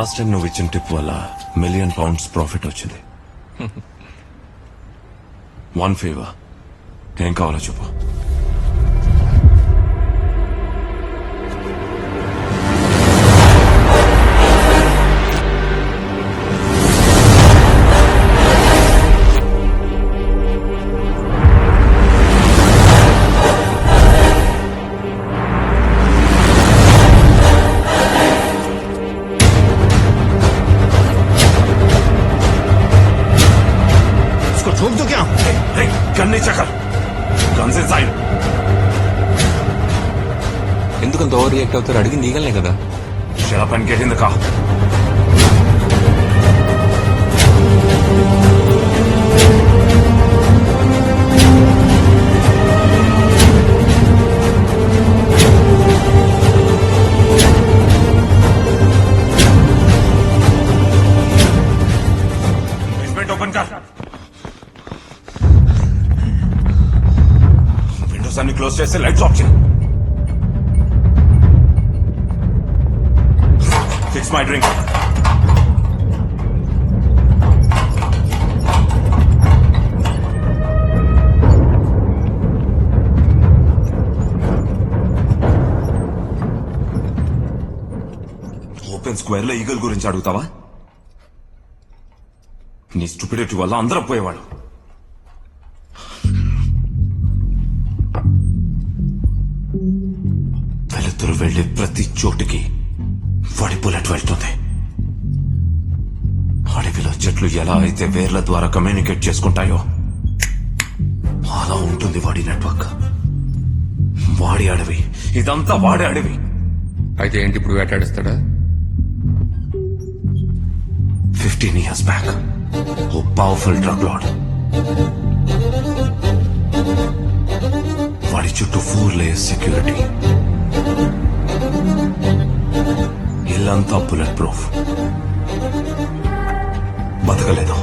Last time నువ్వు ఇచ్చిన tip వల్ల £1 million ప్రాఫిట్ వచ్చింది. 1 favor, ఏం కావాలో చెప్పు. ठोक दो क्या? गन नहीं चकर, गन से साइड. ఎందుకంత ఓవర్ రియాక్ట్ అవుతారు? అడిగి నీగలనే కదా. Shut up and get in the car. Basement open कर. Windows అన్ని క్లోజ్ చేస్తే లైట్స్ ఆఫ్ చేయి. Fix my drink. Open square లో ఈగల్ గురించి అడుగుతావా? నీ స్టూపిడిటీ వల్ల అందరూ పోయేవాడు. వెలుతురు వెళ్లే ప్రతి చోటుకి వాడి బుల్లెట్ వెళ్తుంది. అడవిలో చెట్లు ఎలా అయితే వేర్ల ద్వారా కమ్యూనికేట్ చేసుకుంటాయో అలా ఉంటుంది వాడి నెట్వర్క్. వాడి అడవి, ఇదంతా వాడి అడవి. అయితే ఏంటి ఇప్పుడు వేటాడిస్తాడా? 15 years back, ఓ పవర్ఫుల్ డ్రగ్ లార్డ్. వాడి చుట్టూ 4 layers సెక్యూరిటీ. ఇల్లంతా బుల్లెట్ ప్రూఫ్. బతకలేదు.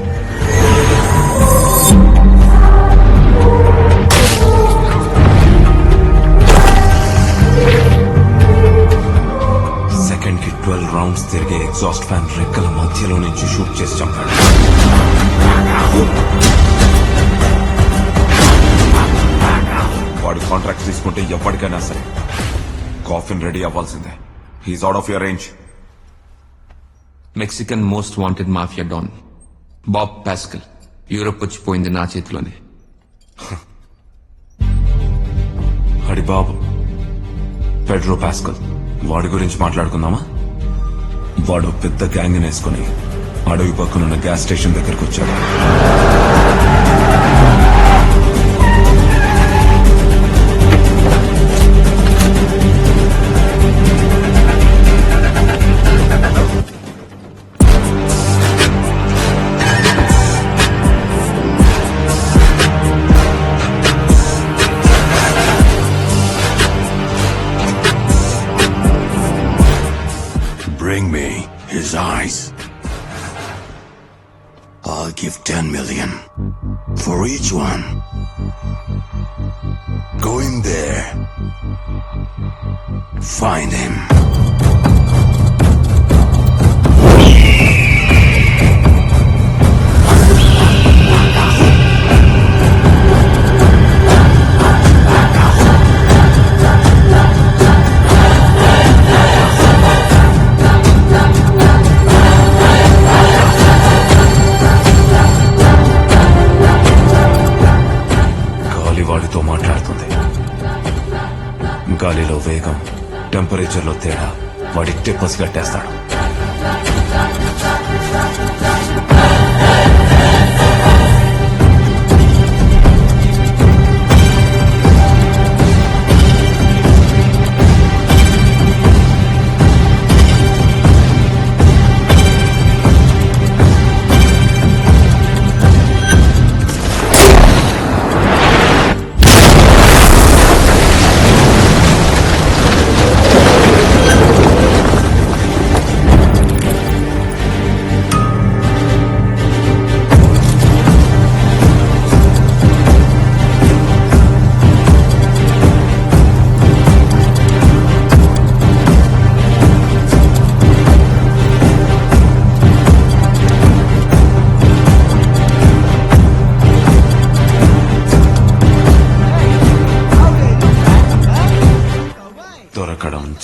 సెకండ్ కి 12 rounds తిరిగే ఎగ్జాస్ట్ ఫ్యాన్ రెక్కల మధ్యలో నుంచి షూట్ చేసి చంపాడు. వాడు కాంట్రాక్ట్ తీసుకుంటే ఎప్పటికైనా సరే కాఫిన్ రెడీ అవ్వాల్సిందే. He's out of your range. Mexican most wanted mafia don Bob Pascal Europe వచ్చిపోయింది నా చేతిలోనే. అడి బాబు పెడ్రో పాస్కల్, వాడి గురించి మాట్లాడుకుందామా? వాడు పెద్ద గ్యాంగ్ వేసుకుని అడవి పక్కనున్న గ్యాస్ స్టేషన్ దగ్గరకు వచ్చాడు. Bring me his eyes. I'll give 10 million for each one. Go in there. Find him. వాడితో మాట్లాడుతుంది. గాలిలో వేగం, టెంపరేచర్లో తేడా వాడి టెప్పస్ కట్టేస్తాడు.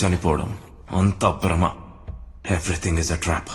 చనిపోవడం అంతా భ్రమ. Everything is a trap.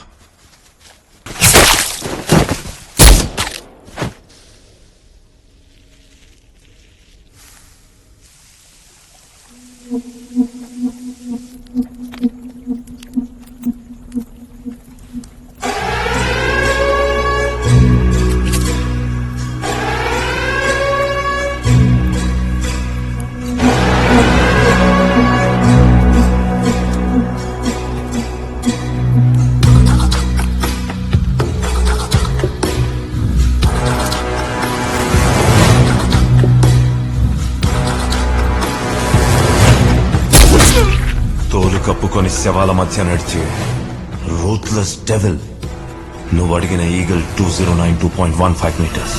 తోలు కప్పుకొని శవాల మధ్య నడిచే రూత్లెస్ డెవిల్. నువ్వు అడిగిన eagle 2092.15 metres.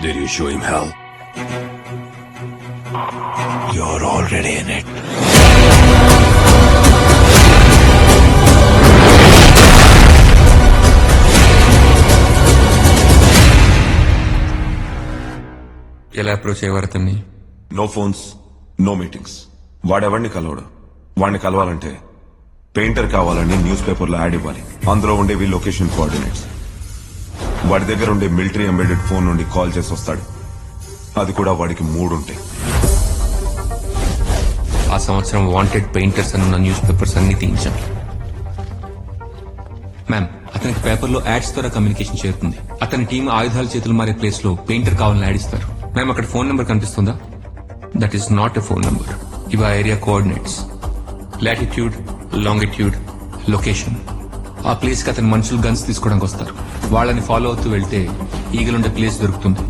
Did you show him hell? You're already in it. ఎలా అప్రోచ్ అయ్యేవారు అతన్ని? No phones, no meetings. వాడెవడిని కలవడు. వాడిని కలవాలంటే పెయింటర్ కావాలని న్యూస్ పేపర్లో యాడ్ ఇవ్వాలి. అందులో ఉండేవి లొకేషన్ కోఆర్డినేట్స్. వాడి దగ్గర ఉండే మిలిటరీ ఎంబెడెడ్ ఫోన్ నుండి కాల్ చేసి వస్తాడు. అది కూడా వాడికి 3 ఉంటాయి. ఆ సంవత్సరం వాంటెడ్ పెయింటర్స్ అన్న న్యూస్ పేపర్స్ అన్ని తీయించాం. మ్యామ్, అతనికి పేపర్లో యాడ్స్ ద్వారా కమ్యూనికేషన్ చేరుతుంది. అతని టీం ఆయుధాల చేతులు మారే ప్లేస్ లో పెయింటర్ కావాలని యాడ్ ఇస్తారు. మ్యామ్, అక్కడ ఫోన్ నెంబర్ కనిపిస్తుందా? That is not a phone number. ఇవి ఆ area coordinates. Latitude, longitude, location. ఆ ప్లేస్ కి అతని మనుషులు గన్స్ తీసుకోవడానికి వస్తారు. వాళ్ళని ఫాలో అవుతూ వెళ్తే ఈగల్ ఉండే ప్లేస్ దొరుకుతుంది.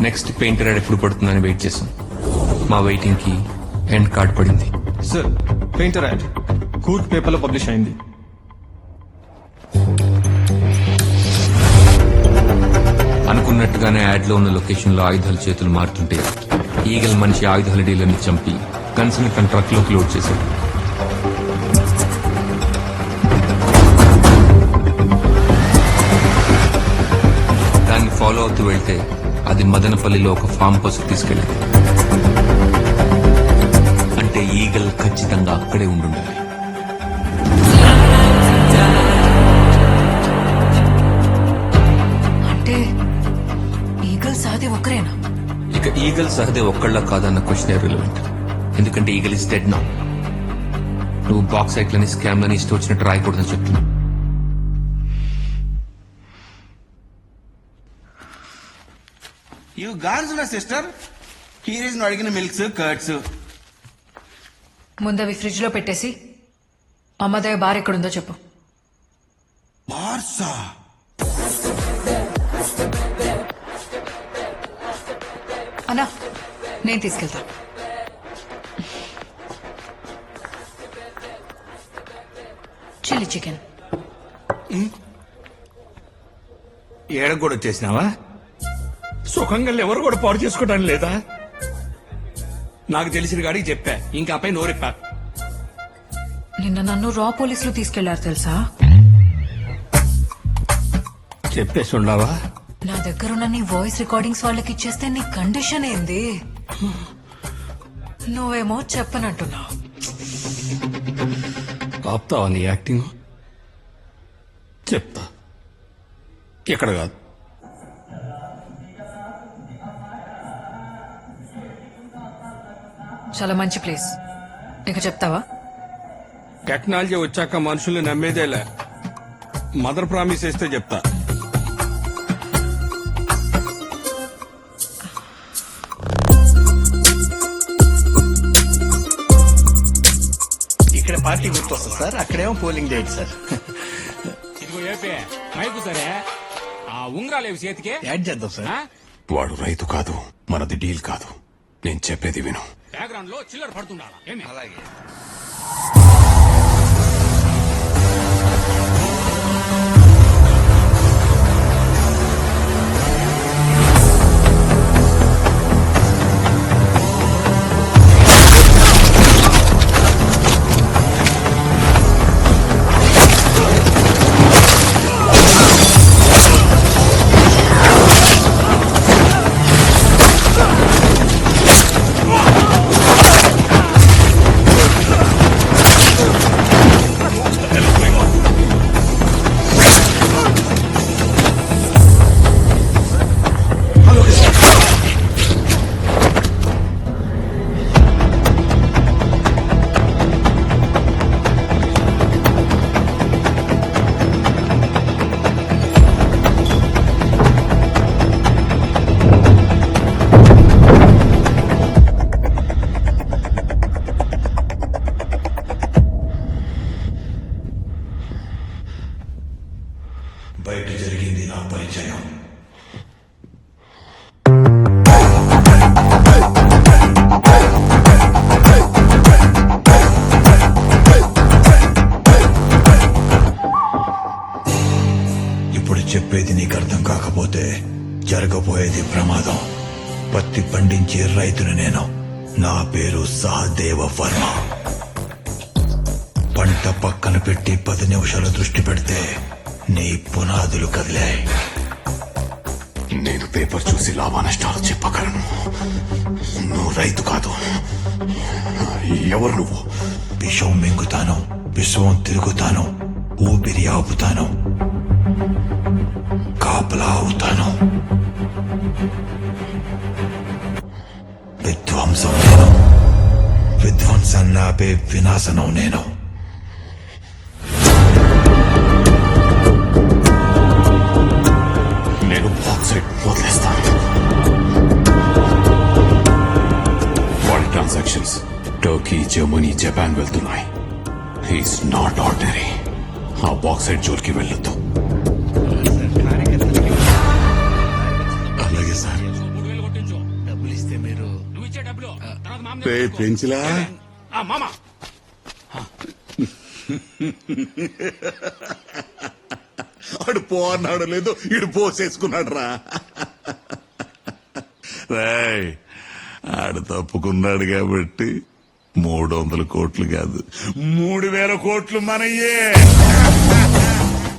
నెక్స్ట్ పెయింటర్ యాడ్ ఎప్పుడు పడుతుందని వెయిట్ చేశాం. మా వెయిటింగ్ కి ఎండ్ కార్డ్ పడింది. సార్, పెయింటర్ యాడ్ కూర్గ్ పేపర్లో పబ్లిష్ అయింది. అనుకున్నట్టుగానే యాడ్ లో ఉన్న లొకేషన్ లో ఆయుధాల చేతులు మారుతుంటే ఈగల్ మనిషి ఆయుధాల డీలర్ని చంపి గన్స్ ని తన ట్రక్ లోకి లోడ్ చేశాడు. దాన్ని ఫాలో అవుతూ వెళ్తే అది మదనపల్లిలో ఒక ఫామ్ హౌస్ తీసుకెళ్ళింది. అంటే ఈగల్ ఖచ్చితంగా అక్కడే ఉండుండాలి. అంటే ఈగల్ సహదేవ్ ఒక్కరేనా? ఇక ఈగల్ సహదేవ్ ఒక్కళ్ళ కాదన్న క్వశ్చన్ రిలవెంట్. ఎందుకంటే ఈగల్ ఇస్ డెడ్ నౌ. నువ్వు బాక్సైట్లని స్కామ్లని ఇష్టం వచ్చినట్టు రాయకూడదని చెప్తున్నా. You Ganzula sister, here is అడిగిన మిల్క్స్ కర్డ్స్. ముందవి ఫ్రిడ్జ్ లో పెట్టేసి అమ్మదయ్య బార్ ఎక్కడుందో చెప్పు. బార్సా అన్నా, నేను తీసుకెళ్తా. Chilli chicken. ఏడకు కూడా వచ్చేసినావా? సుఖంగా ఎవరు కూడా పాడు చేసుకోవడానికి లేదా? నాకు తెలిసిన గాడికి చెప్పా, ఇంకా పై నోరెప్పా. నిన్న నన్ను రా పోలీసులు తీసుకెళ్లారు తెలుసా? చెప్పేసి ఉండవా? నా దగ్గరున్న నీ వాయిస్ రికార్డింగ్స్ వాళ్ళకి ఇచ్చేస్తే నీ కండిషన్ ఏంది? నువ్వేమో చెప్పనంటున్నావు. ఆపుతావా నీ యాక్టింగ్? చెప్తా. ఎక్కడ కాదు. చాలా మంచి ప్లేస్. ఇక చెప్తావా? టెక్నాలజీ వచ్చాక మనుషుల్ని నమ్మేదేలే. మదర్ ప్రామిస్ చేస్తే చెప్తా. ఇక్కడ పార్టీ గుర్తొస్తుంది సార్, అక్కడేమో పోలింగ్ డేట్ సార్. ఇదిగో ఏపీ మైకు సరే ఆ ఉంగరాలేవి చేతికి యాడ్ చేద్దాం సార్. వాడు రైతు కాదు, మనది డీల్ కాదు. నేను చెప్పేది విను. బ్యాక్గ్రౌండ్ లో చిల్లర పడుతుండాలా ఏమి? అలాగే బయట జరిగింది నా పరిచయం. ఇప్పుడు చెప్పేది నీకు అర్థం కాకపోతే జరగబోయేది ప్రమాదం. పత్తి పండించే రైతును నేను. నా పేరు సహదేవ వర్మ. పంట పక్కన పెట్టి 10 నిమిషాలు దృష్టి పెడితే నీ పునాదులు కదిలాయి. నేను పేపర్ చూసి లాభ నష్టాలు చెప్పగలను. నువ్వు రైతు కాదు. ఎవరు నువ్వు? విషం మింగుతాను, విశ్వం తిరుగుతాను, ఊపిరి ఆపుతాను, కాపలా అవుతాను. విధ్వంసం నేను. విధ్వంసాన్ని ఆపే వినాశనం నేను. నేను బాక్సైట్ వదిలేస్తాను. వాడి ట్రాన్సాక్షన్స్ టర్కీ, జర్మనీ, జపాన్ వెళ్తున్నాయి. He's not ordinary. ఆ బాక్సైట్ జోలికి వెళ్ళొద్దు. అలాగే సార్. 3000 కొట్టించు. డబ్బులు ఇస్తే మీరు నువ్వు ఇచ్చే డబ్బులు తర్వాత మామ రే పెంచిలా, మామ ఆడు పో అన్నాడు లేదు, ఇడు పోసేసుకున్నాడు రా. రాయ్, ఆడు తప్పుకున్నాడు కాబట్టి 300 కోట్లు కాదు 3000 కోట్లు మనయ్యే.